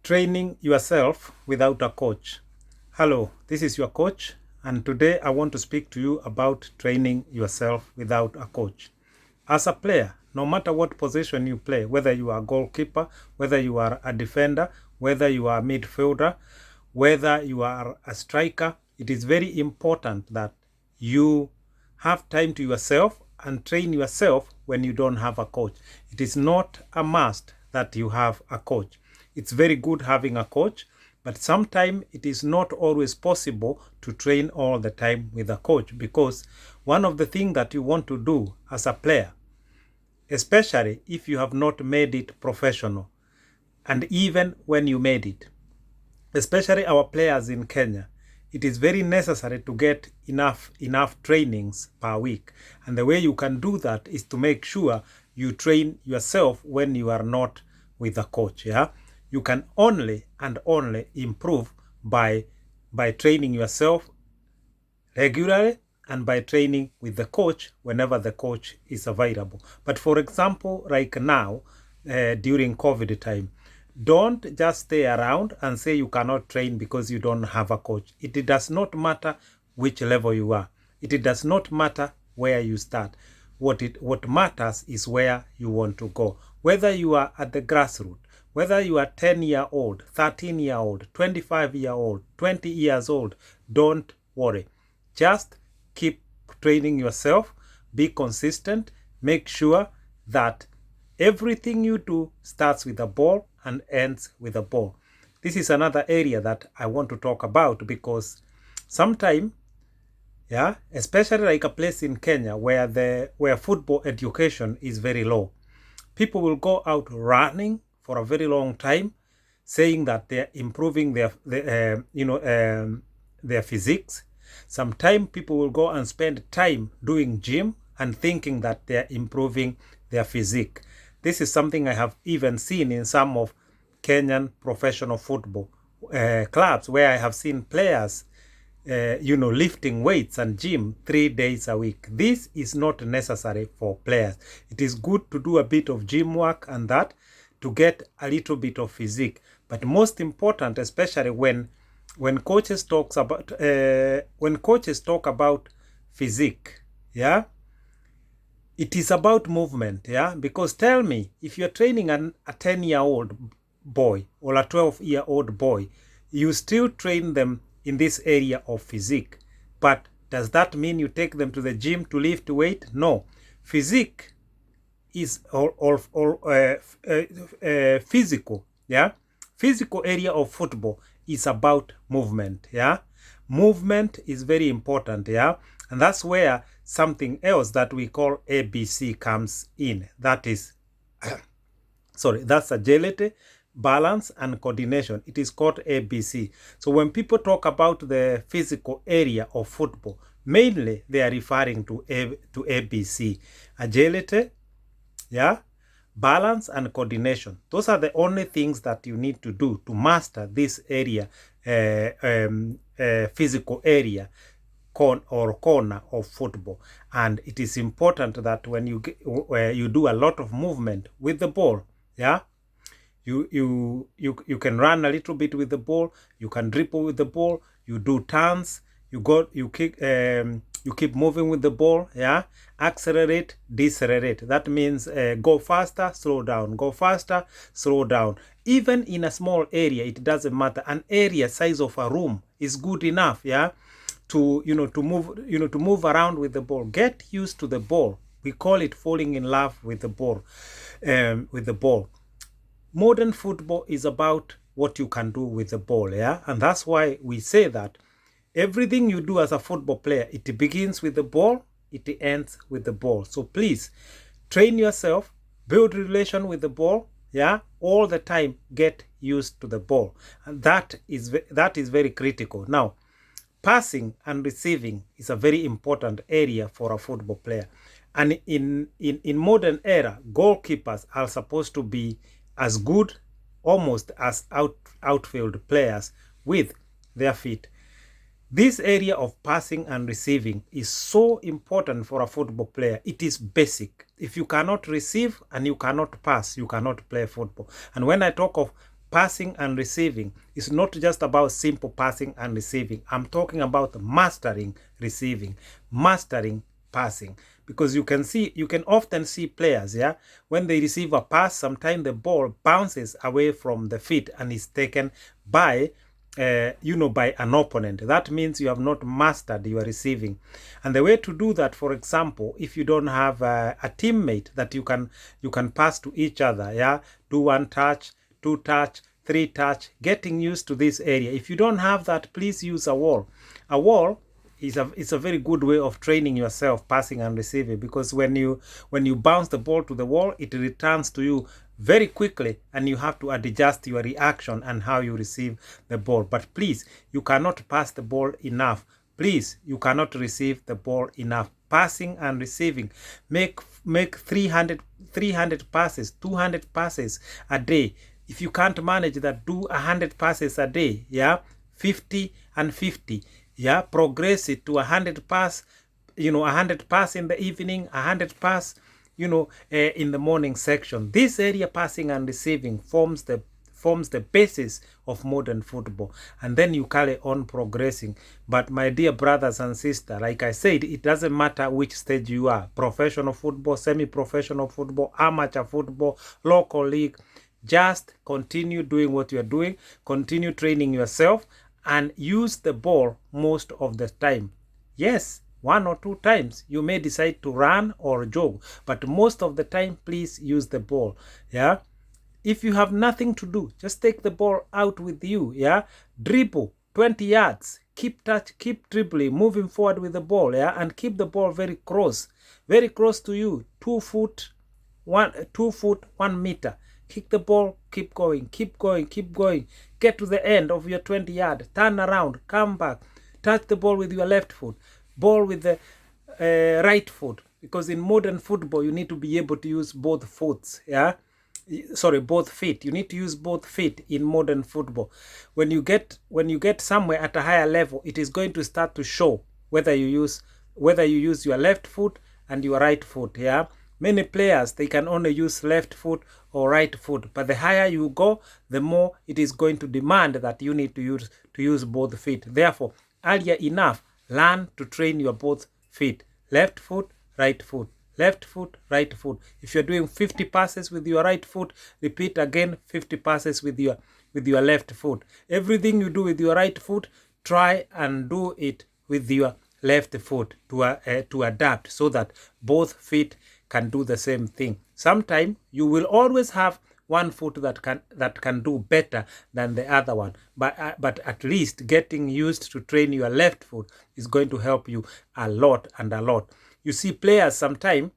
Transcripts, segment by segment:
Training yourself without a coach. Hello, this is your coach, and today I want to speak to you about training yourself without a coach. As a player, no matter what position you play, whether you are a goalkeeper, whether you are a defender, whether you are a midfielder, whether you are a striker, it is very important that you have time to yourself and train yourself when you don't have a coach. It is not a must that you have a coach. It's very good having a coach, but sometimes it is not always possible to train all the time with a coach, because one of the things that you want to do as a player, especially if you have not made it professional, and even when you made it, especially our players in Kenya, it is very necessary to get enough trainings per week. And the way you can do that is to make sure you train yourself when you are not with a coach. Yeah, you can only improve by training yourself regularly and by training with the coach whenever the coach is available. But for example, like now, during COVID time, don't just stay around and say you cannot train because you don't have a coach. It does not matter which level you are. It does not matter where you start. What matters is where you want to go. Whether you are at the grassroots, whether you are 10-year-old, 13-year-old, 25-year-old, 20 years old, don't worry. Just keep training yourself, be consistent, make sure that everything you do starts with a ball and ends with a ball. This is another area that I want to talk about, because sometimes, especially like a place in Kenya where football education is very low, people will go out running for a very long time, saying that they're improving their physiques. Sometimes people will go and spend time doing gym and thinking that they're improving their physique. This is something I have even seen in some of Kenyan professional football clubs, where I have seen players lifting weights and gym 3 days a week. This is not necessary for players. It is good to do a bit of gym work and that to get a little bit of physique. But most important, especially when coaches talk about physique, it is about movement, because tell me, if you're training a 10-year-old boy or a 12-year-old boy, you still train them in this area of physique. But does that mean you take them to the gym to lift weight? No. Physique is physical. Physical area of football is about movement. Movement is very important. And that's where something else that we call ABC comes in. That is that's agility, balance, and coordination. It is called ABC. So when people talk about the physical area of football, mainly they are referring to ABC: agility, balance, and coordination. Those are the only things that you need to do to master this area, physical area corner of football. And it is important that when you do a lot of movement with the ball, you can run a little bit with the ball, you can dribble with the ball, you do turns, you keep moving with the ball, accelerate, decelerate. That means go faster, slow down, go faster, slow down. Even in a small area, it doesn't matter. An area size of a room is good enough, to move around with the ball. Get used to the ball. We call it falling in love with the ball. Modern football is about what you can do with the ball, and that's why we say that everything you do as a football player, it begins with the ball, it ends with the ball. So please train yourself, build relation with the ball, all the time. Get used to the ball, and that is very critical. Now, passing and receiving is a very important area for a football player. And in modern era, goalkeepers are supposed to be as good almost as outfield players with their feet. This area of passing and receiving is so important for a football player. It is basic. If you cannot receive and you cannot pass, you cannot play football. And when I talk of passing and receiving is not just about simple passing and receiving. I'm talking about mastering receiving, mastering passing. Because you can often see players, yeah, when they receive a pass, sometimes the ball bounces away from the feet and is taken by by an opponent. That means you have not mastered your receiving. And the way to do that, for example, if you don't have a teammate that you can pass to each other, yeah, do 1 touch, 2 touch, 3 touch, getting used to this area. If you don't have that, please use a wall. A wall is a very good way of training yourself passing and receiving, because when you bounce the ball to the wall, it returns to you very quickly, and you have to adjust your reaction and how you receive the ball. But please, you cannot pass the ball enough. Please, you cannot receive the ball enough. Passing and receiving, make 300 passes, 200 passes a day. If you can't manage that, do 100 passes a day, yeah, 50 and 50. Yeah, progress it to 100 pass, 100 pass in the evening, 100 pass, in the morning section. This area, passing and receiving, forms the basis of modern football, and then you carry on progressing. But my dear brothers and sisters, like I said, it doesn't matter which stage you are: professional football, semi-professional football, amateur football, local league. Just continue doing what you're doing, continue training yourself, and use the ball most of the time. Yes, 1 or 2 times you may decide to run or jog, but most of the time, please use the ball. Yeah, if you have nothing to do, just take the ball out with you. Yeah, dribble 20 yards, keep dribbling, moving forward with the ball. Yeah, and keep the ball very close to you, 2 foot 1 meter. Kick the ball, keep going. Get to the end of your 20 yard, turn around, come back, touch the ball with your left foot, ball with the right foot. Because in modern football, you need to be able to use both foots, yeah? Sorry, both feet. You need to use both feet in modern football. When you get somewhere at a higher level, it is going to start to show whether you use your left foot and your right foot, yeah? Many players, they can only use left foot or right foot, but the higher you go, the more it is going to demand that you need to use both feet. Therefore, earlier enough, learn to train your both feet. Left foot, right foot. Left foot, right foot. If you're doing 50 passes with your right foot, repeat again 50 passes with your left foot. Everything you do with your right foot, try and do it with your left foot to adapt, so that both feet can do the same thing. Sometimes you will always have one foot that can do better than the other one, but at least getting used to train your left foot is going to help you a lot and a lot. You see, players sometimes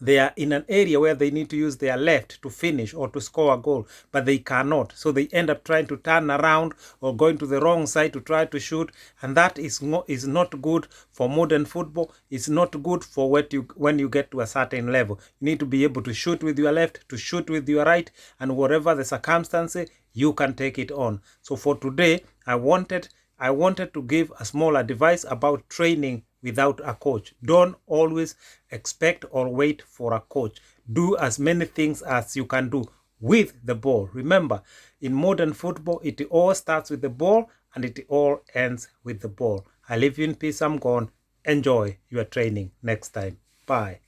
they are in an area where they need to use their left to finish or to score a goal, but they cannot. So they end up trying to turn around or going to the wrong side to try to shoot. And that is not good for modern football. It's not good for when you get to a certain level. You need to be able to shoot with your left, to shoot with your right, and whatever the circumstances, you can take it on. So for today, I wanted to give a small advice about training without a coach. Don't always expect or wait for a coach. Do as many things as you can do with the ball. Remember, in modern football, it all starts with the ball and it all ends with the ball. I leave you in peace. I'm gone. Enjoy your training next time. Bye.